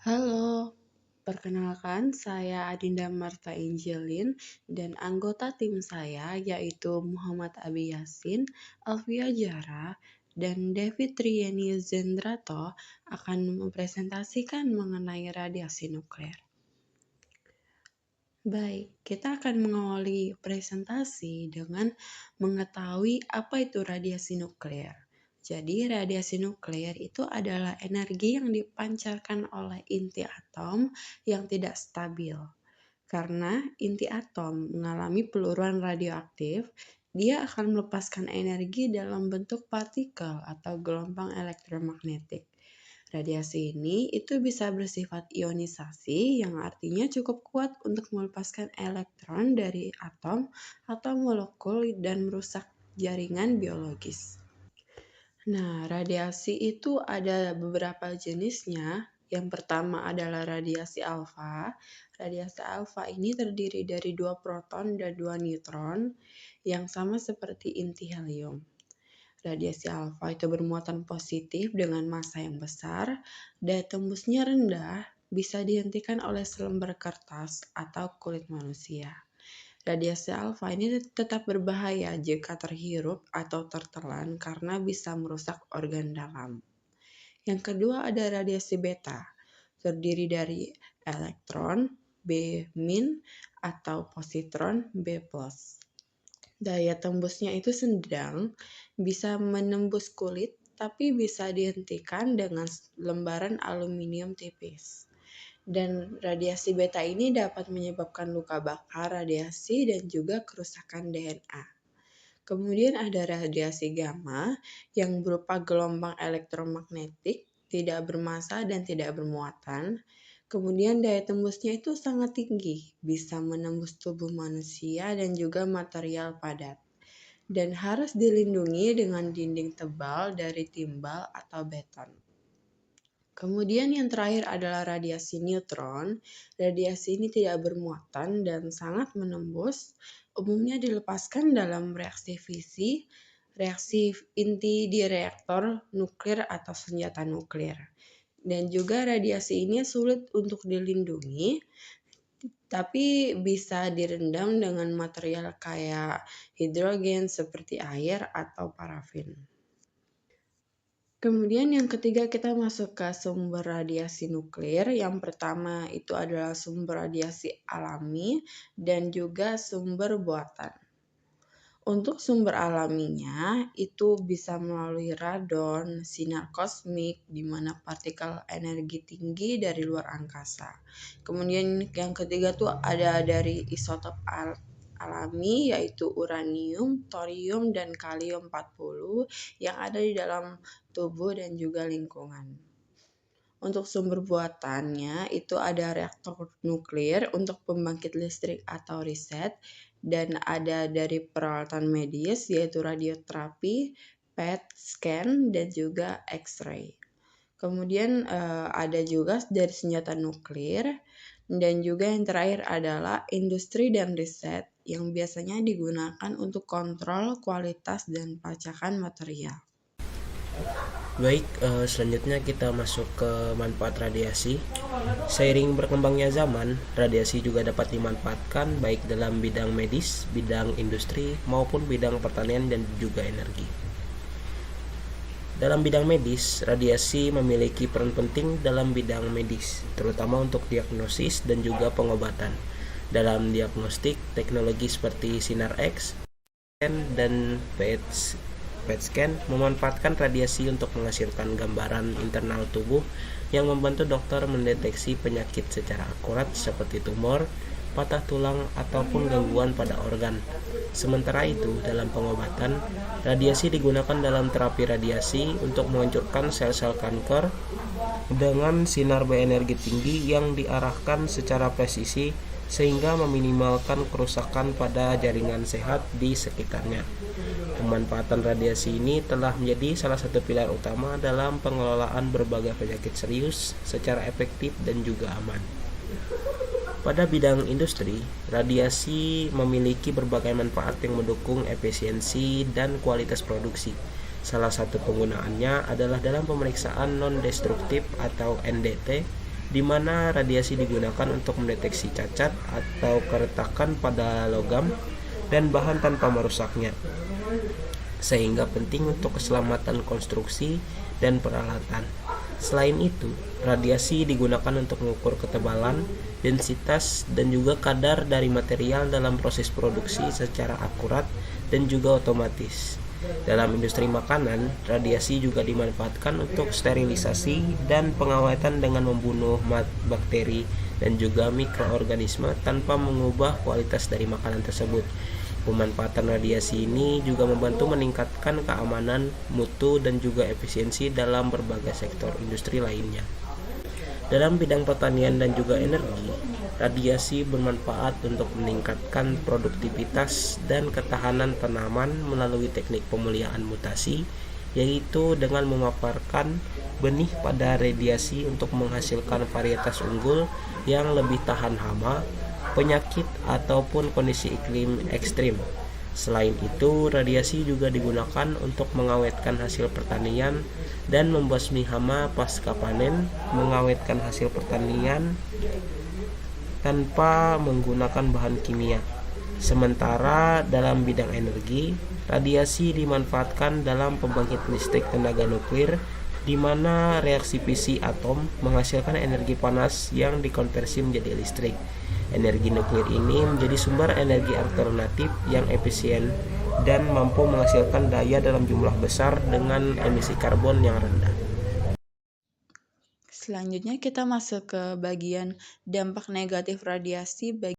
Halo, perkenalkan saya Adinda Marta Angelin dan anggota tim saya yaitu Muhammad Abi Yasin, Alfia Jara, dan David Trieni Zendrato akan mempresentasikan mengenai radiasi nuklir. Baik, kita akan mengawali presentasi dengan mengetahui apa itu radiasi nuklir. Jadi, radiasi nuklir itu adalah energi yang dipancarkan oleh inti atom yang tidak stabil. Karena inti atom mengalami peluruan radioaktif, dia akan melepaskan energi dalam bentuk partikel atau gelombang elektromagnetik. Radiasi ini itu bisa bersifat ionisasi yang artinya cukup kuat untuk melepaskan elektron dari atom atau molekul dan merusak jaringan biologis. Nah, radiasi itu ada beberapa jenisnya. Yang pertama adalah radiasi alfa. Radiasi alfa ini terdiri dari 2 proton dan 2 neutron yang sama seperti inti helium. Radiasi alfa itu bermuatan positif dengan massa yang besar, daya tembusnya rendah, bisa dihentikan oleh selembar kertas atau kulit manusia. Radiasi alfa ini tetap berbahaya jika terhirup atau tertelan karena bisa merusak organ dalam. Yang kedua ada radiasi beta, terdiri dari elektron B- atau positron B+. Daya tembusnya itu sedang, bisa menembus kulit, tapi bisa dihentikan dengan lembaran aluminium tipis. Dan radiasi beta ini dapat menyebabkan luka bakar, radiasi, dan juga kerusakan DNA. Kemudian ada radiasi gamma yang berupa gelombang elektromagnetik, tidak bermassa dan tidak bermuatan. Kemudian daya tembusnya itu sangat tinggi, bisa menembus tubuh manusia dan juga material padat. Dan harus dilindungi dengan dinding tebal dari timbal atau beton. Kemudian yang terakhir adalah radiasi neutron. Radiasi ini tidak bermuatan dan sangat menembus. Umumnya dilepaskan dalam reaksi fisi, reaksi inti di reaktor nuklir atau senjata nuklir. Dan juga radiasi ini sulit untuk dilindungi, tapi bisa direndam dengan material kayak hidrogen seperti air atau parafin. Kemudian yang ketiga kita masuk ke sumber radiasi nuklir. Yang pertama itu adalah sumber radiasi alami dan juga sumber buatan. Untuk sumber alaminya itu bisa melalui radon, sinar kosmik, di mana partikel energi tinggi dari luar angkasa. Kemudian yang ketiga tuh ada dari isotop alami yaitu uranium, thorium, dan kalium 40 yang ada di dalam tubuh dan juga lingkungan. Untuk sumber buatannya itu ada reaktor nuklir untuk pembangkit listrik atau riset, dan ada dari peralatan medis yaitu radioterapi, PET scan, dan juga X-ray. Kemudian ada juga dari senjata nuklir, dan juga yang terakhir adalah industri dan riset yang biasanya digunakan untuk kontrol kualitas dan pacakan material. Baik, selanjutnya kita masuk ke manfaat radiasi. Seiring berkembangnya zaman, radiasi juga dapat dimanfaatkan baik dalam bidang medis, bidang industri, maupun bidang pertanian dan juga energi. Dalam bidang medis, radiasi memiliki peran penting dalam bidang medis, terutama untuk diagnosis dan juga pengobatan. Dalam diagnostik, teknologi seperti sinar X dan PET scan memanfaatkan radiasi untuk menghasilkan gambaran internal tubuh yang membantu dokter mendeteksi penyakit secara akurat seperti tumor, patah tulang, ataupun gangguan pada organ. Sementara itu, dalam pengobatan, radiasi digunakan dalam terapi radiasi untuk menghancurkan sel-sel kanker dengan sinar berenergi tinggi yang diarahkan secara presisi sehingga meminimalkan kerusakan pada jaringan sehat di sekitarnya. Pemanfaatan radiasi ini telah menjadi salah satu pilar utama dalam pengelolaan berbagai penyakit serius secara efektif dan juga aman. Pada bidang industri, radiasi memiliki berbagai manfaat yang mendukung efisiensi dan kualitas produksi. Salah satu penggunaannya adalah dalam pemeriksaan non-destruktif atau NDT di mana radiasi digunakan untuk mendeteksi cacat atau keretakan pada logam dan bahan tanpa merusaknya, sehingga penting untuk keselamatan konstruksi dan peralatan. Selain itu, radiasi digunakan untuk mengukur ketebalan, densitas, dan juga kadar dari material dalam proses produksi secara akurat dan juga otomatis. Dalam industri makanan, radiasi juga dimanfaatkan untuk sterilisasi dan pengawetan dengan membunuh bakteri dan juga mikroorganisme tanpa mengubah kualitas dari makanan tersebut. Pemanfaatan radiasi ini juga membantu meningkatkan keamanan, mutu, dan juga efisiensi dalam berbagai sektor industri lainnya. Dalam bidang pertanian dan juga energi, radiasi bermanfaat untuk meningkatkan produktivitas dan ketahanan tanaman melalui teknik pemulihan mutasi, yaitu dengan memaparkan benih pada radiasi untuk menghasilkan varietas unggul yang lebih tahan hama, penyakit, ataupun kondisi iklim ekstrim. Selain itu, radiasi juga digunakan untuk mengawetkan hasil pertanian dan membasmi hama pasca panen, mengawetkan hasil pertanian tanpa menggunakan bahan kimia. Sementara dalam bidang energi, radiasi dimanfaatkan dalam pembangkit listrik tenaga nuklir, di mana reaksi fisi atom menghasilkan energi panas yang dikonversi menjadi listrik. Energi nuklir ini menjadi sumber energi alternatif yang efisien dan mampu menghasilkan daya dalam jumlah besar dengan emisi karbon yang rendah. Selanjutnya kita masuk ke bagian dampak negatif radiasi bagi